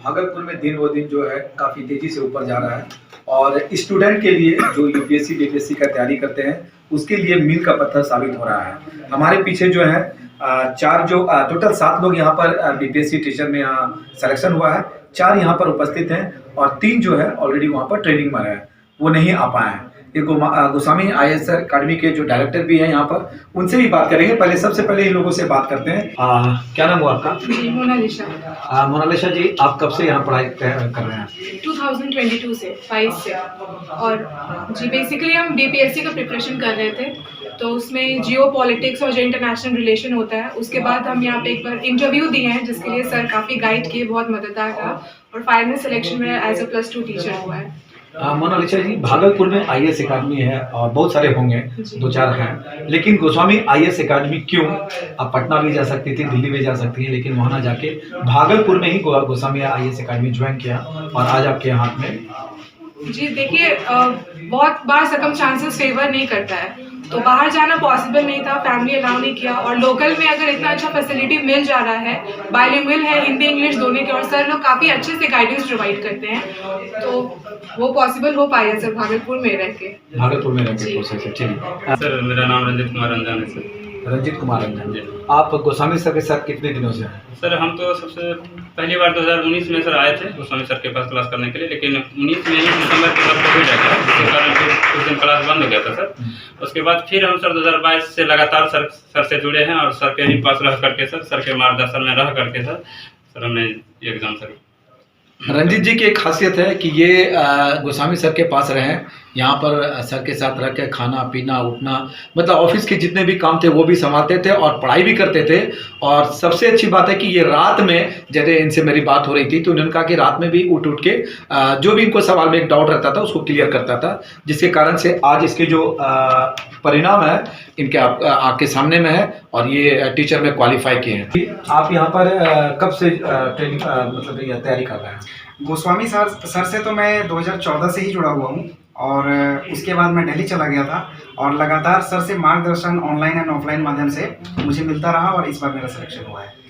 भागलपुर में दिन व दिन जो है काफ़ी तेज़ी से ऊपर जा रहा है और स्टूडेंट के लिए जो यूपीएससी बीपीएससी का तैयारी करते हैं उसके लिए मील का पत्थर साबित हो रहा है। हमारे पीछे जो है चार जो टोटल 7 लोग यहाँ पर बीपीएससी टीचर में यहाँ सिलेक्शन हुआ है। 4 यहाँ पर उपस्थित हैं और 3 जो है ऑलरेडी वहाँ पर ट्रेनिंग में है, वो नहीं आ पाए हैं। ये गोस्वामी IAS अकेडमी के जो डायरेक्टर भी हैं यहाँ पर, उनसे भी बात करेंगे। सबसे पहले इन लोगों से बात करते हैं। क्या नाम हुआ आपका? मोनालिसा। मोनालिसा जी, आप कब से यहाँ पढ़ाई कर रहे हैं? 2022 से 22 से। और जी बेसिकली हम बीपीएससी का प्रिपरेशन कर रहे थे, तो उसमें जियो पॉलिटिक्स और जो इंटरनेशनल रिलेशन होता है उसके बाद हम यहाँ पे एक बार इंटरव्यू दिए हैं, जिसके लिए सर काफ़ी गाइड किए, बहुत मददगार रहा और फाइनल सिलेक्शन में एज अ +2 टीचर हुआ है। मोनालिसा जी, भागलपुर में IAS अकेडमी है और बहुत सारे होंगे, 2-4 हैं, लेकिन गोस्वामी IAS अकेडमी क्यों? आप पटना भी जा सकती थी, दिल्ली भी जा सकती हैं, लेकिन वहाँ ना जाके भागलपुर में ही गोस्वामी IAS अकेडमी ज्वाइन किया और आज आपके हाथ में। जी देखिए, बहुत बार सर्कमस्टांसेस फेवर नहीं करता है, तो बाहर जाना पॉसिबल नहीं था, फैमिली अलाउ नहीं किया और लोकल में अगर इतना अच्छा फैसिलिटी मिल जा रहा है, बाइलिंगुअल है, हिंदी इंग्लिश दोनों के, और सर लोग काफ़ी अच्छे से गाइडेंस प्रोवाइड करते हैं, तो वो पॉसिबल हो पाएगा सर भागलपुर में रह के। सर मेरा नाम रंजित कुमार रंजन है सर। रंजित कुमार रंजन, आप गोस्वामी सर के साथ कितने दिनों से हैं? सर हम तो सबसे पहली बार 2019 में सर आए थे गोस्वामी सर के पास क्लास करने के लिए, लेकिन 19 में ही दिसंबर के बाद कोविड आ गया, जिसके कारण फिर कुछ दिन क्लास बंद हो गया था सर। उसके बाद फिर हम सर 2022 से लगातार सर से जुड़े हैं और सर के ही पास रह करके सर के मार्गदर्शन में रह करके सर हमने ये एग्ज़ाम सर। रंजीत जी की एक खासियत है कि ये गोस्वामी सर के पास रहे, यहाँ पर सर के साथ रह के खाना पीना उठना, मतलब ऑफिस के जितने भी काम थे वो भी संभालते थे और पढ़ाई भी करते थे। और सबसे अच्छी बात है कि ये रात में, जैसे इनसे मेरी बात हो रही थी तो उन्होंने कहा कि रात में भी उठ के जो भी इनको सवाल में एक डाउट रहता था उसको क्लियर करता था, जिसके कारण से आज इसके जो परिणाम है इनके आपके सामने में है और ये टीचर में क्वालिफाई किए हैं। आप यहाँ पर कब से ट्रेनिंग मतलब तैयारी कर रहे हैं? गोस्वामी सर से तो मैं 2014 से ही जुड़ा हुआ हूँ और उसके बाद मैं दिल्ली चला गया था और लगातार सर से मार्गदर्शन ऑनलाइन एंड ऑफलाइन माध्यम से मुझे मिलता रहा और इस बार मेरा सिलेक्शन हुआ है।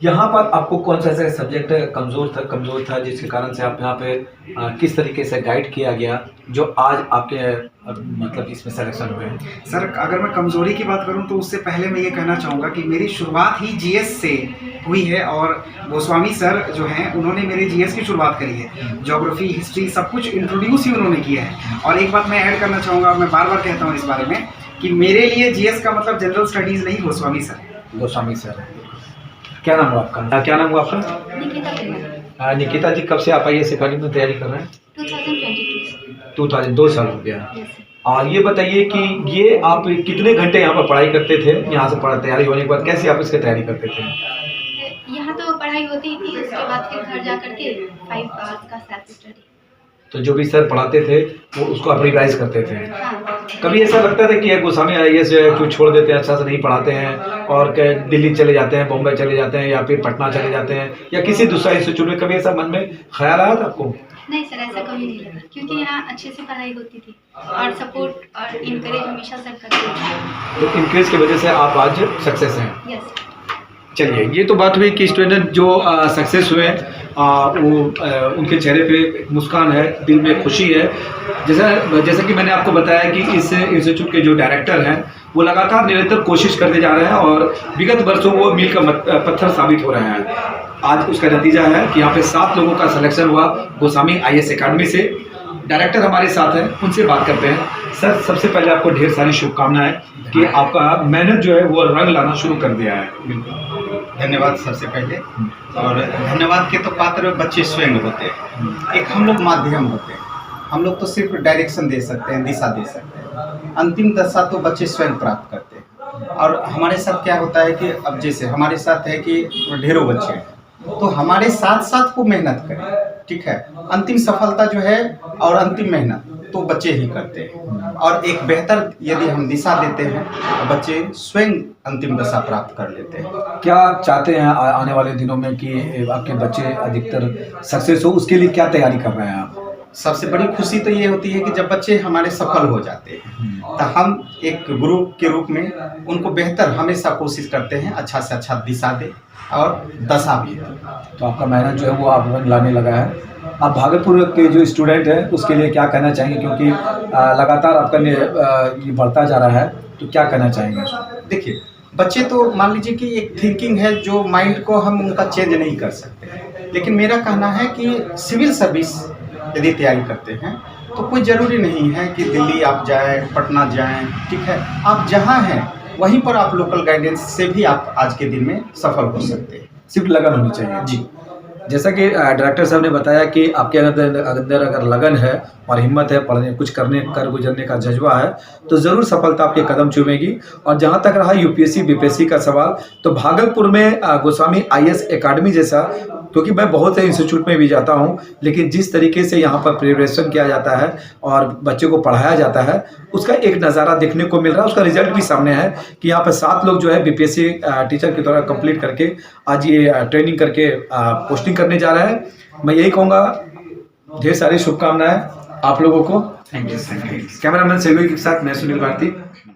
यहाँ पर आपको कौन सा सब्जेक्ट कमज़ोर था जिसके कारण से आप यहाँ पे किस तरीके से गाइड किया गया जो आज आपके मतलब इसमें सिलेक्शन हुए हैं? सर अगर मैं कमज़ोरी की बात करूँ तो उससे पहले मैं ये कहना चाहूँगा कि मेरी शुरुआत ही GS से हुई है और गोस्वामी सर जो हैं उन्होंने मेरे GS की शुरुआत करी है। ज्योग्राफी हिस्ट्री सब कुछ इंट्रोड्यूस ही उन्होंने किया है। और एक बात मैं ऐड करना चाहूँगा, मैं बार बार कहता हूँ इस बारे में कि मेरे लिए GS का मतलब जनरल स्टडीज़ नहीं, गोस्वामी सर। क्या नाम हुआ आपका? क्या नाम हुआ आपका? निकिता। निकिता जी, कब से आप IAS अकेडमी में तैयारी कर रहे हैं? 2 साल हो गया। और ये बताइए कि ये आप कितने घंटे यहाँ पर पढ़ाई करते थे? यहाँ से तैयारी होने के बाद कैसे आप इसकी तैयारी करते थे? यहाँ तो पढ़ाई होती थी, उसके बाद फिर घर जा करके 5 आवर्स का सेल्फ स्टडी। तो जो भी सर पढ़ाते थे वो उसको आप रिवाइज करते थे? हाँ। कभी ऐसा लगता था कि गोस्वामी IAS क्यों छोड़ देते हैं, अच्छा से नहीं पढ़ाते हैं और दिल्ली चले जाते हैं, बॉम्बे चले जाते हैं या फिर पटना चले जाते हैं या किसी दूसरा इंस्टीट्यूट में, कभी ऐसा मन में ख्याल आया था आपको? नहीं सर, ऐसा कभी नहीं लगा, क्योंकि यहाँ अच्छे से पढ़ाई होती थी और सपोर्ट और इनकरेज हमेशा सर करते थे। तो इनकरेज की वजह से आप आज सक्सेस हैं? यस। चलिए, ये तो बात हुई कि स्टूडेंट जो सक्सेस हुए वो उनके चेहरे पे एक मुस्कान है, दिल में खुशी है। जैसा कि मैंने आपको बताया कि इस इंस्टीट्यूट के जो डायरेक्टर हैं वो लगातार निरंतर कोशिश करते जा रहे हैं और विगत वर्षों वो मील का पत्थर साबित हो रहे हैं। आज उसका नतीजा है कि यहाँ पे 7 लोगों का सिलेक्शन हुआ गोस्वामी IAS अकेडमी से। डायरेक्टर हमारे साथ हैं, उनसे बात करते हैं। सर, सबसे पहले आपको ढेर सारी शुभकामनाएं कि आपका मेहनत जो है वो रंग लाना शुरू कर दिया है। धन्यवाद सबसे पहले। और धन्यवाद के तो पात्र बच्चे स्वयं होते हैं, एक हम लोग माध्यम होते हैं। हम लोग तो सिर्फ डायरेक्शन दे सकते हैं, दिशा दे सकते हैं, अंतिम दशा तो बच्चे स्वयं प्राप्त करते हैं। और हमारे साथ क्या होता है कि अब जैसे हमारे साथ है कि ढेरों बच्चे हैं, तो हमारे साथ साथ को मेहनत करें, ठीक है। अंतिम सफलता जो है और अंतिम मेहनत तो बच्चे ही करते हैं और एक बेहतर यदि हम दिशा देते हैं तो बच्चे स्वयं अंतिम दशा प्राप्त कर लेते हैं। क्या चाहते हैं आने वाले दिनों में कि आपके बच्चे अधिकतर सक्सेस हो, उसके लिए क्या तैयारी कर रहे हैं आप? सबसे बड़ी खुशी तो ये होती है कि जब बच्चे हमारे सफल हो जाते हैं तो हम एक गुरु के रूप में उनको बेहतर हमेशा कोशिश करते हैं, अच्छा से अच्छा दिशा दे और दशा भी दे। तो आपका मेहनत जो है वो आप रंग लाने लगा है। आप भागलपुर के जो स्टूडेंट हैं उसके लिए क्या कहना चाहेंगे, क्योंकि लगातार आपका ये बढ़ता जा रहा है, तो क्या कहना चाहेंगे? देखिए, बच्चे तो मान लीजिए कि एक थिंकिंग है जो माइंड को हम उनका चेंज नहीं कर सकते, लेकिन मेरा कहना है कि सिविल सर्विस यदि तैयारी करते हैं तो कोई ज़रूरी नहीं है कि दिल्ली आप जाएं, पटना जाएं, ठीक है, आप जहां हैं वहीं पर आप लोकल गाइडेंस से भी आप आज के दिन में सफल हो सकते हैं। सिर्फ लगन होनी चाहिए। जी, जैसा कि डायरेक्टर साहब ने बताया कि आपके अंदर अगर लगन है और हिम्मत है, पढ़ने कुछ करने कर गुजरने का जज्बा है, तो ज़रूर सफलता आपके कदम चूमेगी। और जहाँ तक रहा यूपीएससी बीपीएससी का सवाल, तो भागलपुर में गोस्वामी आईएएस एकेडमी जैसा, क्योंकि मैं बहुत से इंस्टीट्यूट में भी जाता हूँ, लेकिन जिस तरीके से यहाँ पर प्रिपरेशन किया जाता है और बच्चों को पढ़ाया जाता है, उसका एक नज़ारा देखने को मिल रहा है। उसका रिजल्ट भी सामने है कि यहाँ पर 7 लोग जो है बीपीएससी टीचर की तरह कंप्लीट करके आज ये ट्रेनिंग करके पोस्टिंग करने जा रहा है। मैं यही कहूँगा, ढेर सारी शुभकामनाएं आप लोगों को। Thank you. कैमरामैन सेल्वी के साथ मैं सुनील भारती।